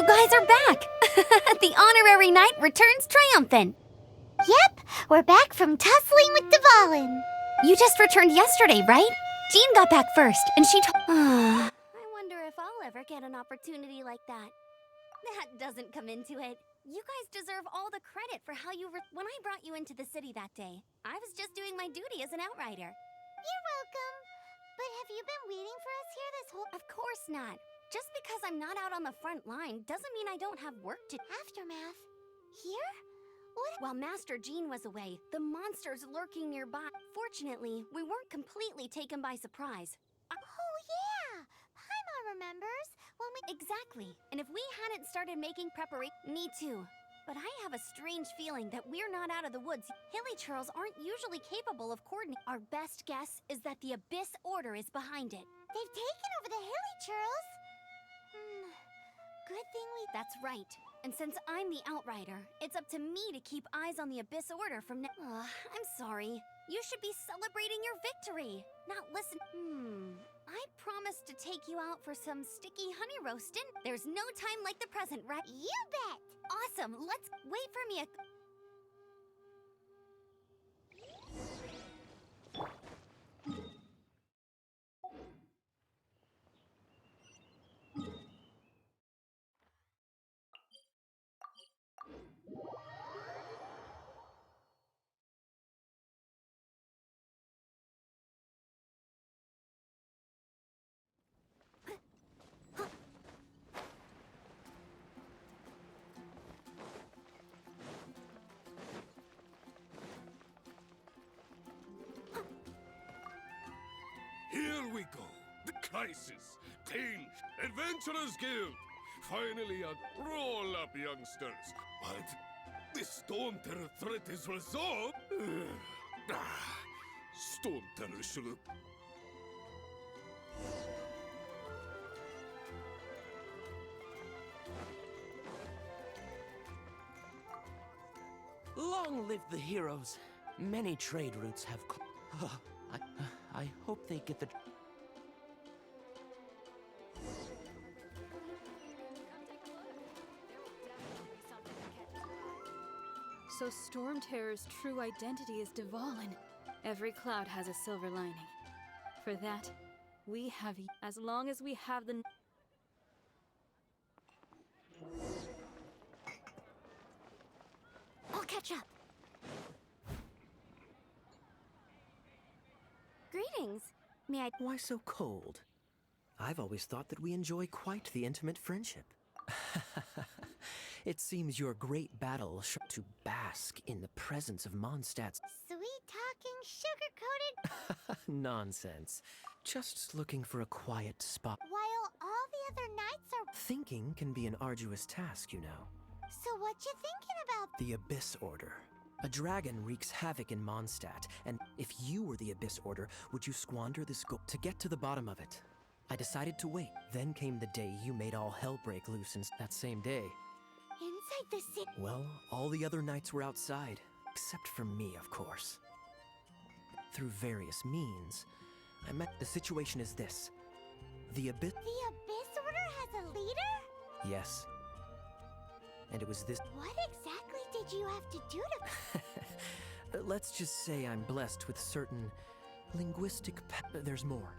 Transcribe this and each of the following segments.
guys are back! The honorary knight returns triumphant! Yep, we're back from tussling with Dvalin. You just returned yesterday, right? Jean got back first, and she I wonder if I'll ever get an opportunity like that. That doesn't come into it. You guys deserve all the credit for how you when I brought you into the city that day. I was just doing my duty as an outrider. You're welcome. But have you been waiting for us here this whole— Of course not. Just because I'm not out on the front line doesn't mean I don't have work to— Aftermath? Here? What? While Master Jean was away, the monsters lurking nearby. Fortunately, we weren't completely taken by surprise. Oh yeah! Paimon remembers when we— Exactly. And if we hadn't started making preparation— Me too. But I have a strange feeling that we're not out of the woods. Hilly churls aren't usually capable of coordinating. Our best guess is that the Abyss Order is behind it. They've taken over the Hilly churls? Good thing we— That's right. And since I'm the outrider, it's up to me to keep eyes on the Abyss Order from now. I'm sorry. You should be celebrating your victory, not listen. I promised to take you out for some sticky honey roastin'. There's no time like the present, right? You bet! Awesome. Let's wait for me. Here we go. The Crisis, Danger, Adventurers Guild. Finally roll up, youngsters. But the Storm Terror threat is resolved. Storm Terror should have... Long live the heroes. Many trade routes have I hope they get the... So Storm Terror's true identity is Dvalin. Every cloud has a silver lining. For that, we have as long as we have the... I'll catch up. Greetings. May I... Why so cold? I've always thought that we enjoy quite the intimate friendship. It seems your great battle to bask in the presence of Mondstadt's... Sweet-talking, sugar-coated... Nonsense. Just looking for a quiet spot. While all the other knights are... Thinking can be an arduous task, you know. So what you thinking about? The Abyss Order. A dragon wreaks havoc in Mondstadt, and if you were the Abyss Order, would you squander this gold to get to the bottom of it? I decided to wait. Then came the day you made all hell break loose, and that same day... Inside the city... Well, all the other knights were outside, except for me, of course. Through various means, I met... The situation is this. The Abyss... The Abyss Order has a leader? Yes. And it was this... What exactly did you have to do to... Let's just say I'm blessed with certain linguistic... There's more.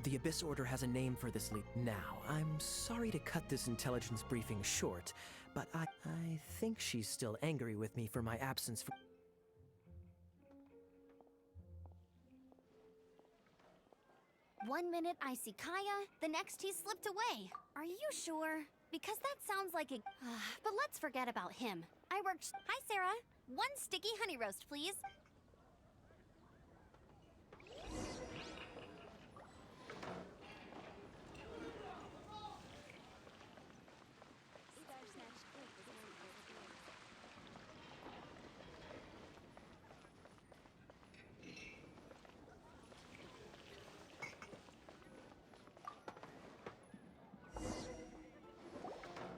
The Abyss Order has a name for this lead. Now, I'm sorry to cut this intelligence briefing short, but I think she's still angry with me for my absence from... One minute I see Kaya, the next he slipped away. Are you sure? Because that sounds like a... but let's forget about him. I worked... Hi, Sarah. One sticky honey roast, please.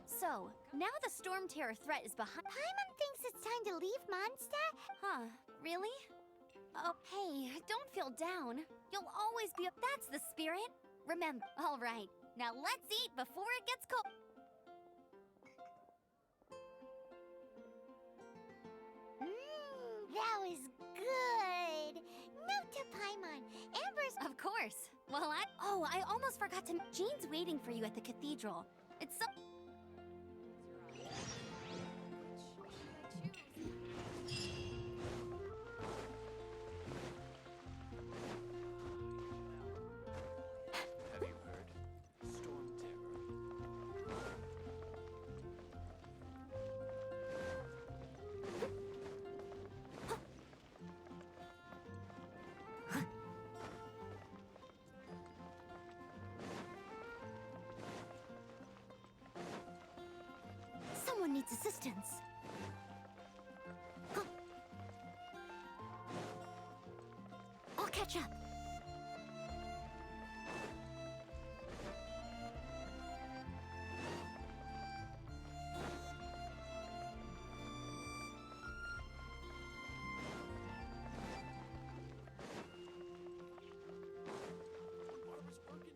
So, now the Storm Terror threat is behind... Paimon thinks it's time to leave Mondstadt? Huh, really? Oh, hey, don't feel down. You'll always be That's the spirit. Remember. All right, now let's eat before it gets cold. first. Of course. Well, Oh, I almost forgot to... Jean's waiting for you at the cathedral. It's so... Have you heard? Storm Terror. Someone needs assistance. Huh. I'll catch up. Barbara's working.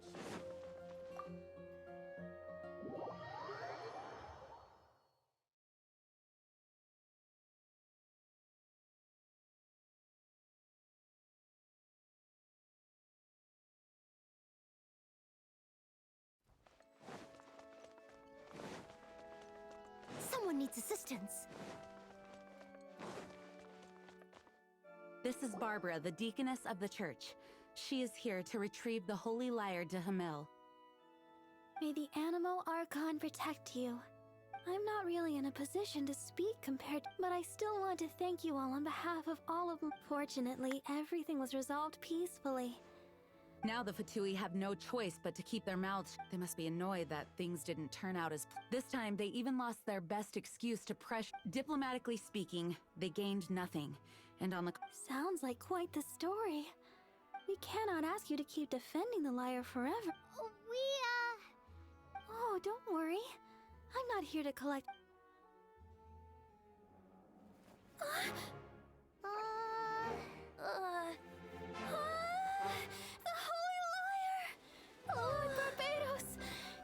Someone needs assistance. This is Barbara, the deaconess of the church. She is here to retrieve the holy lyre de Hamel. May the Animo Archon protect you. I'm not really in a position to speak but I still want to thank you all on behalf of all of them. Fortunately, everything was resolved peacefully. Now the Fatui have no choice but to keep their mouths shut. They must be annoyed that things didn't turn out as this time they even lost their best excuse to pressure. Diplomatically speaking, they gained nothing. And on the Sounds like quite the story. We cannot ask you to keep defending the lyre forever. Oh, don't worry. I'm not here to collect... The Holy Lyre! Lord Barbados!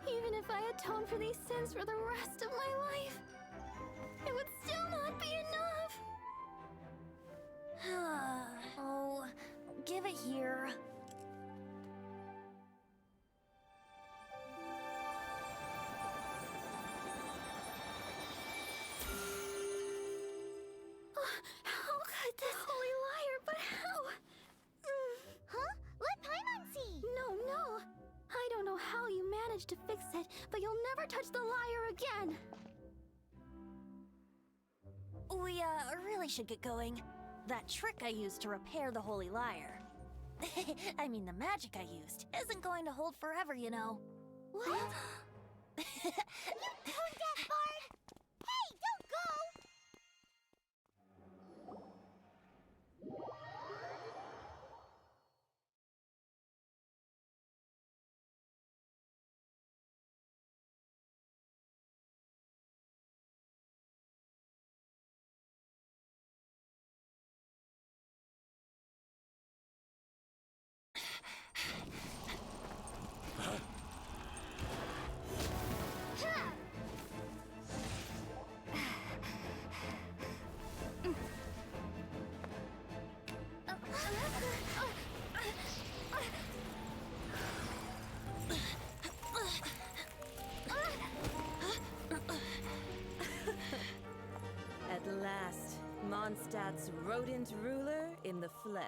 Even if I atone for these sins for the rest of my life, it would still not be enough! Oh, give it here. How could this Holy Lyre, but how? Huh? Let Paimon see! No. I don't know how you managed to fix it, but you'll never touch the lyre again! We, really should get going. That trick I used to repair the Holy Lyre. I mean, the magic I used isn't going to hold forever, you know. What? You tone deaf, Bard! Hey, don't go! At last, Mondstadt's rodent ruler in the flesh.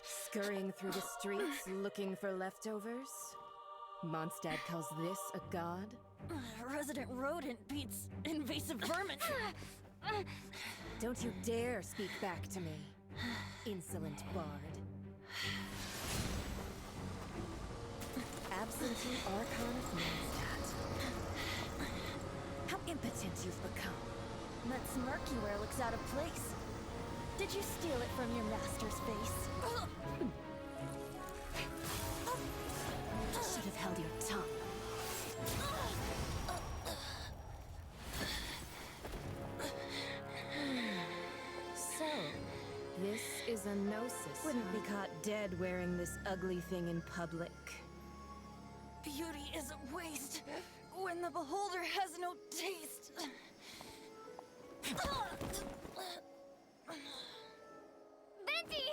Scurrying through the streets looking for leftovers? Mondstadt calls this a god? Resident rodent beats invasive vermin. Don't you dare speak back to me, insolent bard. Absentee Archon of Mondstadt. How impotent you've become. That smirk you wear looks out of place. Did you steal it from your master's face? Should have held your tongue. So, this is a gnosis. Wouldn't be caught dead wearing this ugly thing in public. Beauty is a waste when the beholder has no taste. Venti!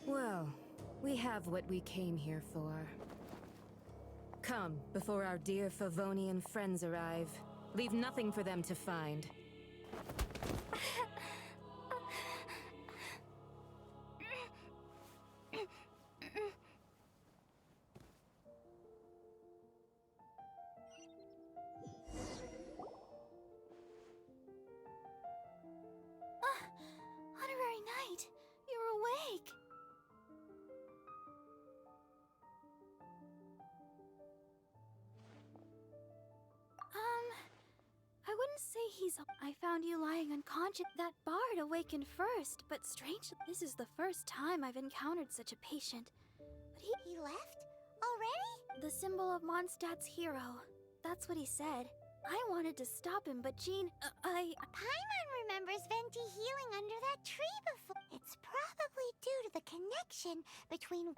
Well, we have what we came here for. Come, before our dear Favonian friends arrive. Leave nothing for them to find. Honorary Knight, you're awake. I wouldn't say he's. I found you lying unconscious. That bard awakened first, but strangely, this is the first time I've encountered such a patient. But He left? Already? the symbol of Mondstadt's hero. That's what he said. I wanted to stop him, but Jean, Paimon remembers Venti healing under that tree before. It's probably due to the connection between...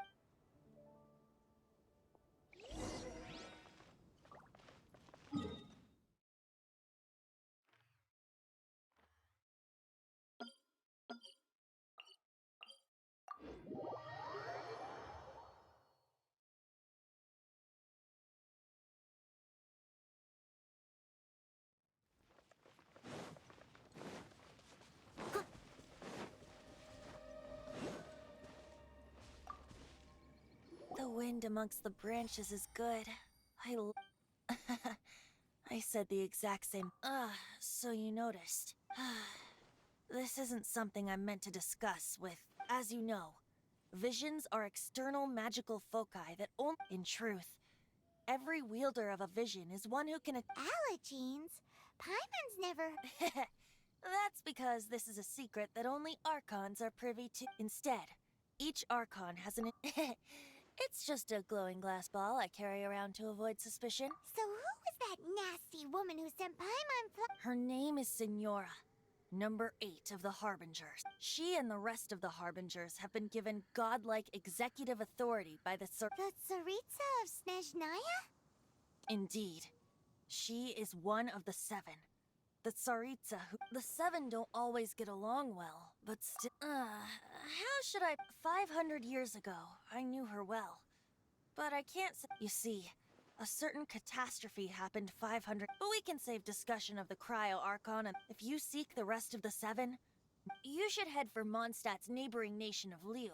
The wind amongst the branches is good. I said the exact same. So you noticed. This isn't something I'm meant to discuss with. As you know, visions are external magical foci that only... In truth, every wielder of a vision is one who can... Allergenes? Paimon's never... That's because this is a secret that only Archons are privy to. Instead, each Archon has an... It's just a glowing glass ball I carry around to avoid suspicion. So who was that nasty woman who sent Paimon Her name is Signora, number 8 of the Harbingers. She and the rest of the Harbingers have been given godlike executive authority by the The Tsaritsa of Snezhnaya? Indeed. She is one of the 7. The Tsaritsa who... The 7 don't always get along well, but still... how should I... 500 years ago, I knew her well. But I can't say... You see, a certain catastrophe happened 500... But we can save discussion of the Cryo Archon, and if you seek the rest of the 7, you should head for Mondstadt's neighboring nation of Liyue.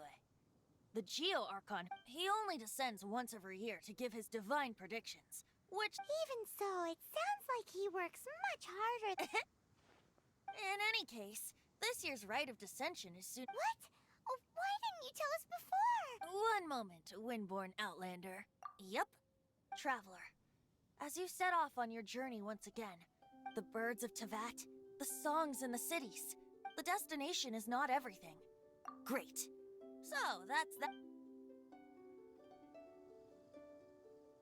The Geo Archon, he only descends once every year to give his divine predictions, which... Even so, it sounds like he works much harder than... In any case, this year's rite of descension is soon... What? Oh, why didn't you tell us before? One moment, Windborn Outlander. Yep, Traveler. As you set off on your journey once again, the birds of Tevat, the songs in the cities, the destination is not everything. Great. So, that's that.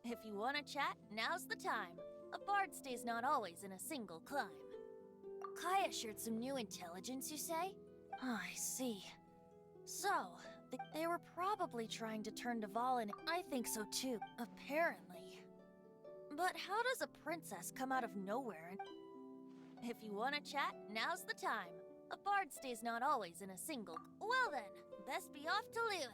If you want to chat, now's the time. A bard stays not always in a single climb. Kaya shared some new intelligence, you say? Oh, I see. So, they were probably trying to turn Duvall in. I think so too, apparently. But how does a princess come out of nowhere and... If you want to chat, now's the time. A bard stays not always in a single... Well then, best be off to Liyue.